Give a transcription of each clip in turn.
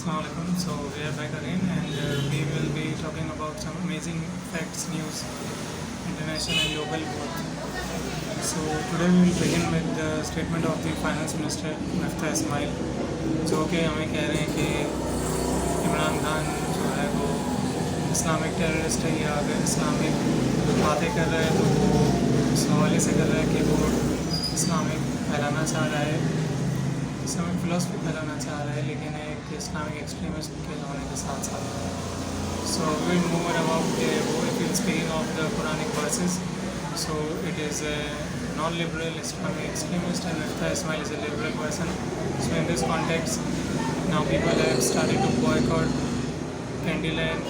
Assalamualaikum. So we are back again, and we will be talking about some amazing facts, news, international and local both. So today we will begin with the statement of the Finance Minister Mufti Ismail, जो कि हमें कह रहे हैं कि इमरान खान जो है वो इस्लामिक टेररिस्ट है या अगर इस्लामिक बातें कर रहा है तो वो इस हवाले से कर रहा है कि वो इस्लामिक फैलाना चाह रहा है, इस्लामिक फ़िलासफ़ी फैलाना चाह रहा है, लेकिन एक इस्लामिक एक्सट्रीमिस्ट के होने के साथ साथ. So we'll move on about if we're speaking of the Quranic verses. So it is a non-liberal Islamic extremist, and Mufti Ismail is a liberal person. So in this context, now people have started to boycott Candyland,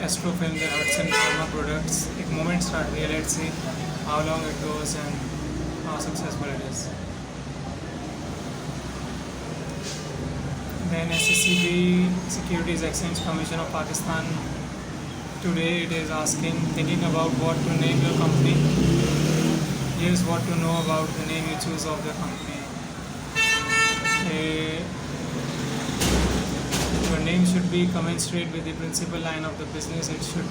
Astrofilm, the Hudson Pharma products. एक moment start here. Let's see how long it goes and how successful it is. Then SSCB, Securities Exchange Commission of Pakistan, today it is thinking about what to name your company. Here's what to know about the name you choose of the company. Your name should be commensurate with the principal line of the business. It should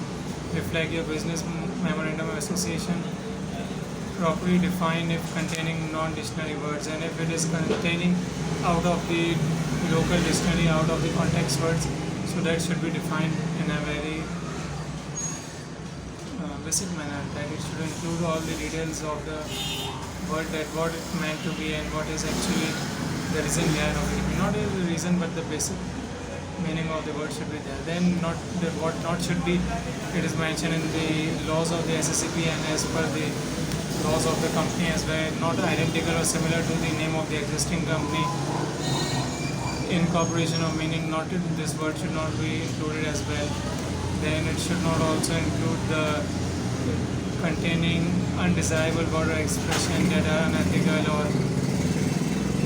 reflect your business memorandum of association, properly defined if containing non-dictionary words, and if it is containing out of the local dictionary, out of the context words, so that should be defined in a very basic manner, that it should include all the details of the word, that what it meant to be and what is actually the reason behind of it. Not the reason, but the basic meaning of the word should be there. Then what not should be, it is mentioned in the laws of the SSCP and as per the laws of the company as well, not identical or similar to the name of the existing company. Incorporation of meaning, not this word should not be included as well. Then it should not also include the containing undesirable word or expression that are unethical or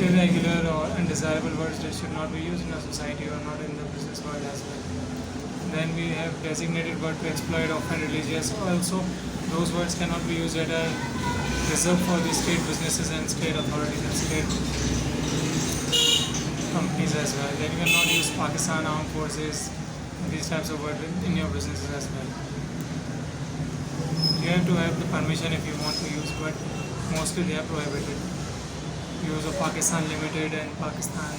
irregular or undesirable words that should not be used in a society or not in the business world as well. Then we have designated word to exploit, offend religious. Also, those words cannot be used that are reserved for the state businesses and state authorities and state companies as well. Then you cannot use Pakistan Armed Forces, these types of words in your businesses as well. You have to have the permission if you want to use, but mostly they are prohibited. Use of Pakistan Limited and Pakistan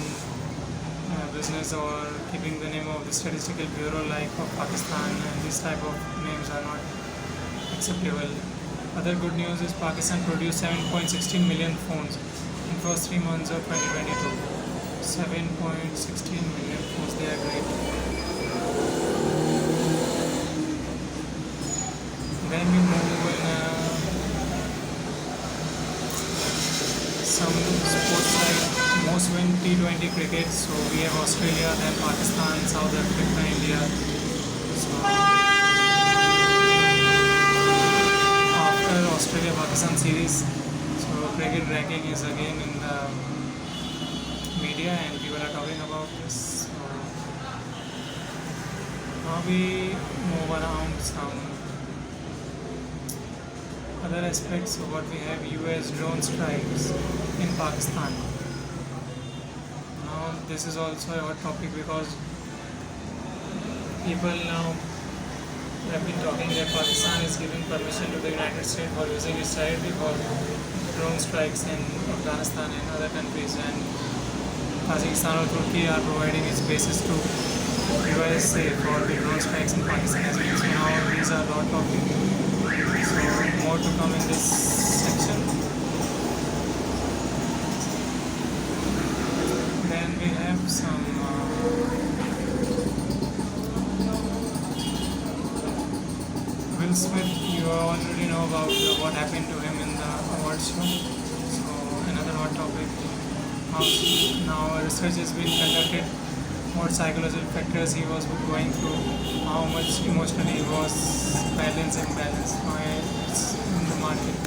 business, or keeping the name of the statistical bureau like of Pakistan, and these type of names are not acceptable. Other good news is Pakistan produced 7.16 million phones in first 3 months of 2022. 7.16 million phones, they are great. Then we move in some sports like most win T20 cricket. So we have Australia, then Pakistan, South Africa, India. So after Australia-Pakistan series, so cricket ranking is again in the media and people are talking about this. So now we move around some other aspects of what we have. US drone strikes in Pakistan. Now this is also a hot topic because people now have been talking that Pakistan is giving permission to the United States for using its territory for drone strikes in Afghanistan and other countries, and Kazakhstan or Turkey are providing its bases to USA for the drone strikes in Pakistan as well. So now these are hot topics. So more to come in this section. Then we have some Will Smith. You already know about what happened to him in the awards show. So another hot topic. Now research has been conducted what psychological factors he was going through, how much emotionally he was imbalanced. Now it's in the market.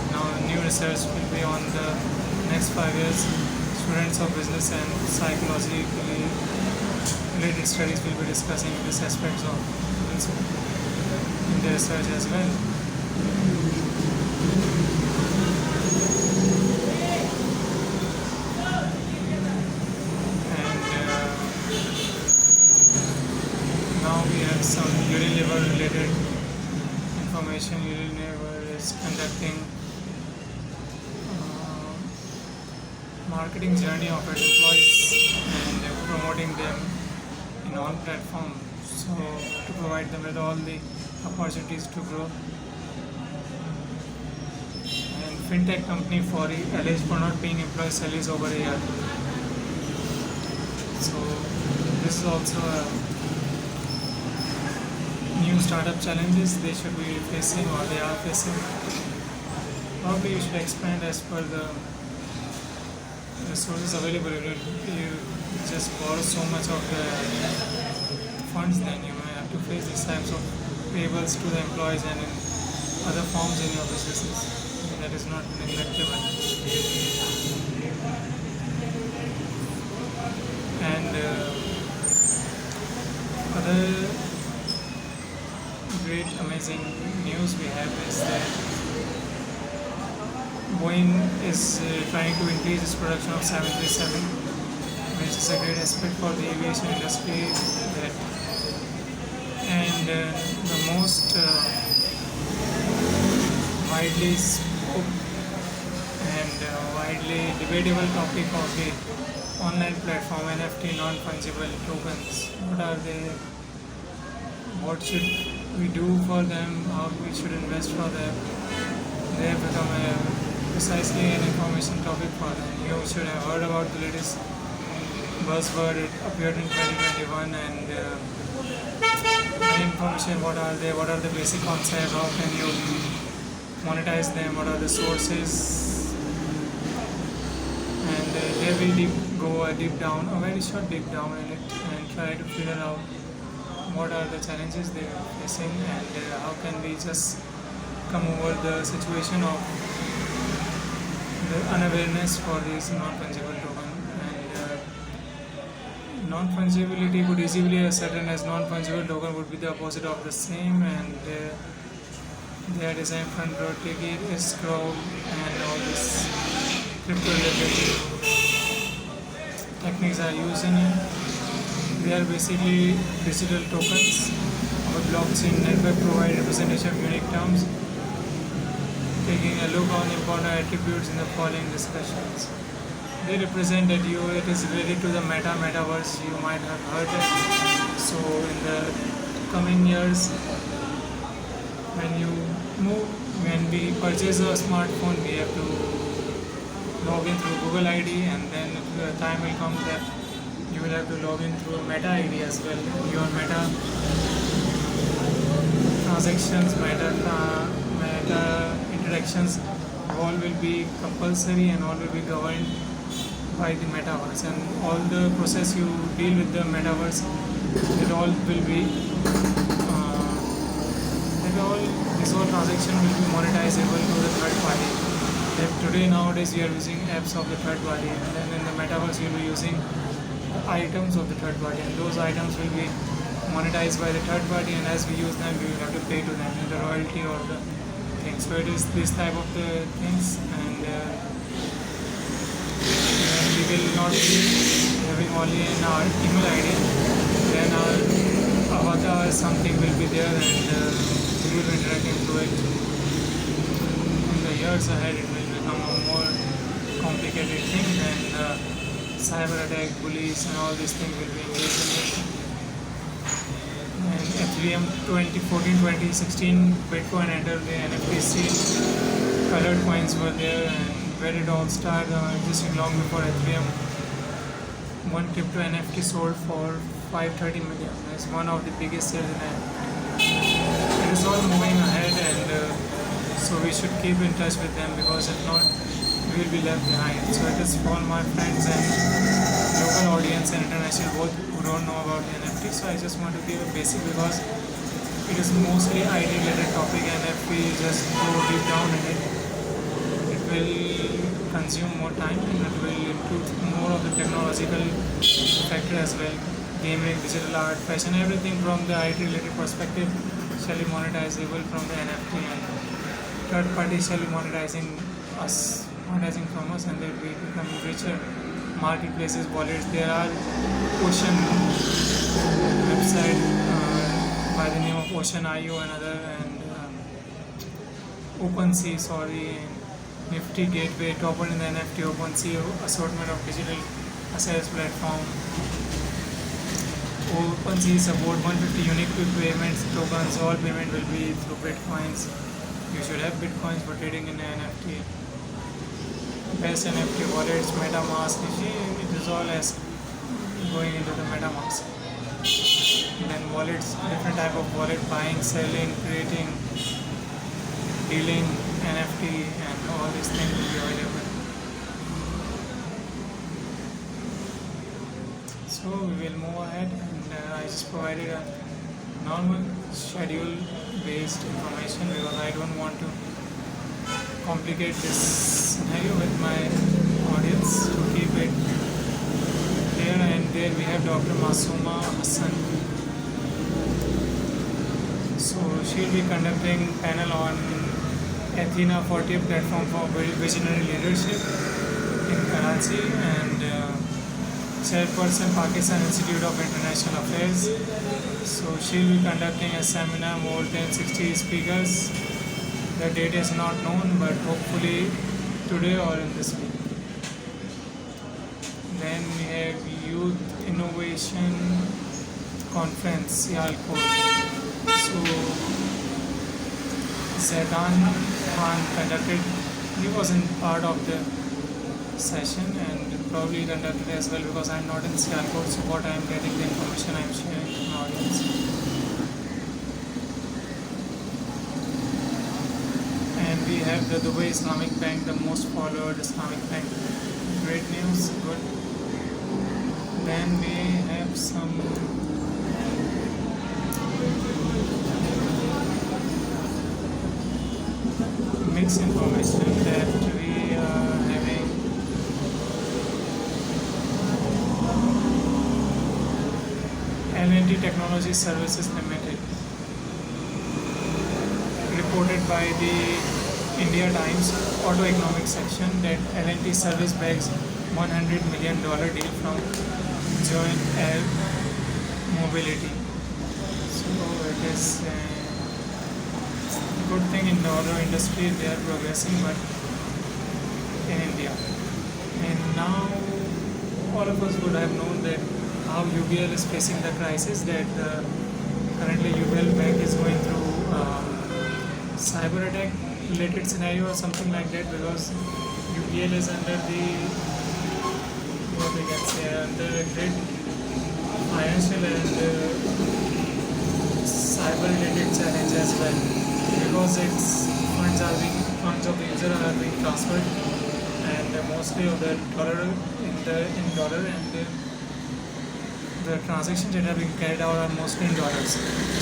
Now new research will be on the next 5 years. Students of business and psychologically related studies will be discussing these aspects of in the research as well. some Unilever related information. Unilever is conducting uh, marketing journey of its employees and promoting them in all platforms. So to provide them with all the opportunities to grow. And fintech company for alleged for not paying employee salaries over a year. So this is also a new startup challenges they should be facing or they are facing. Probably you should expand as per the resources available. You just borrow so much of the funds, then you may have to face these types of payables to the employees and in other forms in your businesses. That is not neglectable. And other great amazing news we have is that Boeing is trying to increase its production of 737, which is a great aspect for the aviation industry. That and the most widely spoke and widely debatable topic of the online platform NFT non-fungible tokens. What are they? What should we do for them? How we should invest for them? They have become precisely an information topic for them. You should have heard about the latest buzzword. It appeared in 2021 and many information. What are they? What are the basic concepts? How can you monetize them? What are the sources? And they will go a very short deep down in it and try to figure out what are the challenges they are facing and how can we just come over the situation of the unawareness for these non-fungible token. And non-fungibility could easily be ascertained as non-fungible token would be the opposite of the same, and they are designed for rotated escrow and all this crypto related techniques are used in it. They are basically digital tokens of a blockchain network provide representation of unique terms. Taking a look on important attributes in the following discussions. They represent that it is related to the metaverse. You might have heard it. So in the coming years, when we purchase a smartphone, we have to log in through Google ID, and then the time will come that you will have to log in through a Meta ID as well. Your Meta transactions, Meta interactions, all will be compulsory and all will be governed by the metaverse, and all the process you deal with the metaverse, it all will be this whole transaction will be monetizable to the third party. Like today nowadays we are using apps of the third party, and then in the metaverse you'll be using items of the third party, and those items will be monetized by the third party, and as we use them we will have to pay to them in the royalty or the thing. So it is this type of the things, and we will not be having only in our email ID, then our avatar something will be there, and we will be interacting through it. In the years ahead it will become a more complicated thing, and cyber attack, bullies and all these things will be engaged in it. And Ethereum 2014-2016 Bitcoin entered the NFT scene. Colored coins were there, and where it all started existing long before Ethereum. One crypto NFT sold for 530 million. It's one of the biggest sales in NFT. It is all moving ahead, and so we should keep in touch with them, because if not, we will be left behind. So it is for all my friends and local audience and international both who don't know about the NFT. So I just want to give a basic, because it is mostly IT related topic, and if we just go deep down in it, it will consume more time and it will include more of the technological factor as well. Gaming, digital art, fashion, everything from the IT related perspective shall be monetizable from the NFT, and third party shall be monetizing from us, and they will become richer. Marketplaces, wallets, there are ocean website by the name of Ocean.io and other, and OpenSea, sorry, and Nifty Gateway, toppled in the NFT OpenSea assortment of digital assets platform. OpenSea support 150 unique quick payments tokens. All payment will be through Bitcoins. You should have Bitcoins for trading in NFT. Best NFT wallets, MetaMask. You see, it is all as going into the MetaMask. And then wallets, different type of wallet, buying, selling, creating, dealing, NFT, and all these things will be available. So we will move ahead, and I just provided a normal schedule based information because I don't want to complicate this scenario with my audience, to keep it clear. And there we have Dr. Masuma Hassan. So she'll be conducting panel on Athena 40 platform for visionary leadership in Karachi, and chairperson Pakistan Institute of International Affairs. So she'll be conducting a seminar, more than 60 speakers. The date is not known, but hopefully today or in this week. Then we have Youth Innovation Conference, Sialkot. So Zaidan Khan conducted, he wasn't part of the session and probably conducted as well, because I'm not in Sialkot, so what I'm getting, the information I'm sharing with my audience. And we have the Dubai Islamic Bank, the most followed Islamic bank. Great news, good. Then we have some mixed information that we are having. L&T Technology Services Limited, reported by the India Times Auto Economics section that L&T Service bags $100 million deal from Joint Air Mobility. So it is a good thing in the auto industry, they are progressing, but in India. And now all of us would have known that how UBL is facing the crisis, that currently UBL Bank is going through cyber attack related scenario or something like that, because UBL is under the, what we can say, under a great financial and cyber related challenge as well, because its funds of the user are being transferred, and mostly of the dollar in dollar, and the transactions that are being carried out are mostly in dollars.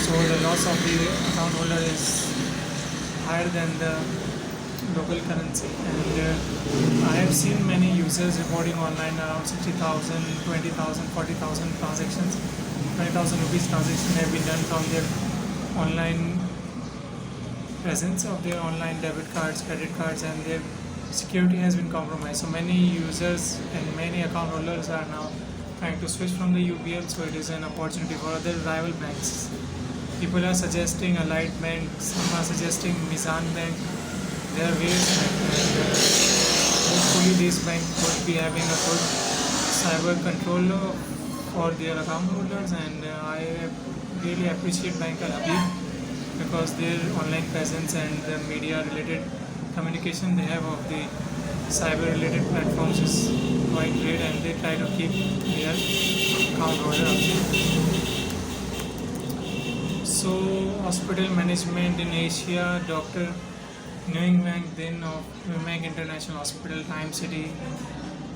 So the loss of the account holder is higher than the local currency. And I have seen many users reporting online around 60,000, 20,000, 40,000 transactions, 20,000 rupees transactions have been done from their online presence of their online debit cards, credit cards, and their security has been compromised. So many users and many account holders are now trying to switch from the UBL, so it is an opportunity for other rival banks. People are suggesting a light bank, some are suggesting Mizan Bank. There are various banks, and hopefully this bank would be having a good cyber control for their account holders. And I really appreciate Bank Al Habib, because their online presence and the media related communication they have of the cyber related platforms is quite great, and they try to keep their account holder updated. So hospital management in Asia, Dr. Nguyen Van Dinh of Wimang International Hospital, Time City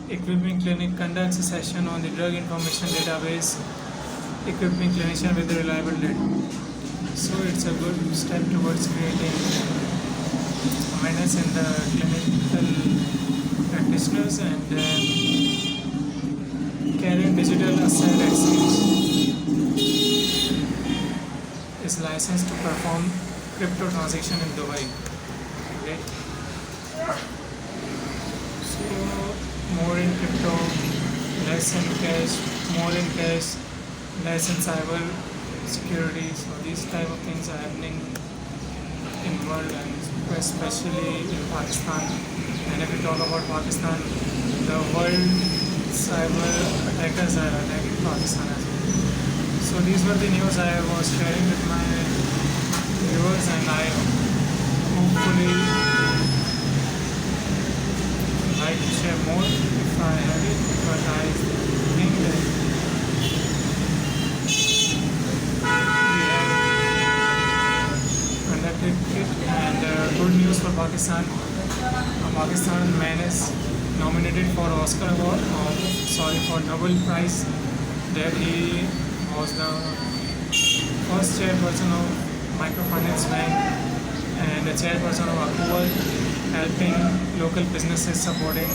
Equipping Clinic conducts a session on the drug information database, equipping clinician with a reliable data. So it's a good step towards creating awareness in the clinical practitioners, and carrying digital asset exchange is licensed to perform crypto transaction in Dubai. Okay. So more in crypto, less in cash, more in cash, less in cyber security. So these type of things are happening in world and especially in Pakistan. And if we talk about Pakistan, the world cyber attackers are attacking Pakistan as well. So these were the news I was sharing with my viewers, and I hopefully like to share more if I have it, but I think that we have conducted it. And good news for Pakistan. A Pakistan man is nominated for Oscar award, or sorry, for Nobel Prize. That he was the first chairperson of Microfinance Bank and the chairperson of Akbar, helping local businesses, supporting.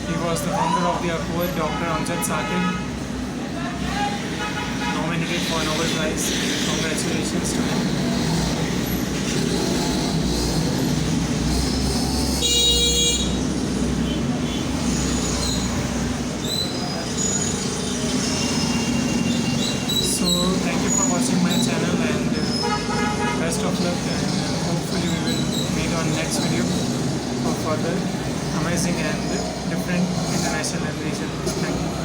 He was the founder of the Akbar, Dr. Amjad Saqib, nominated for Nobel Prize. Congratulations to him. So thank you for watching my channel, and best of luck, and hopefully we will meet on next video for further amazing and different international and regional news. Thank you.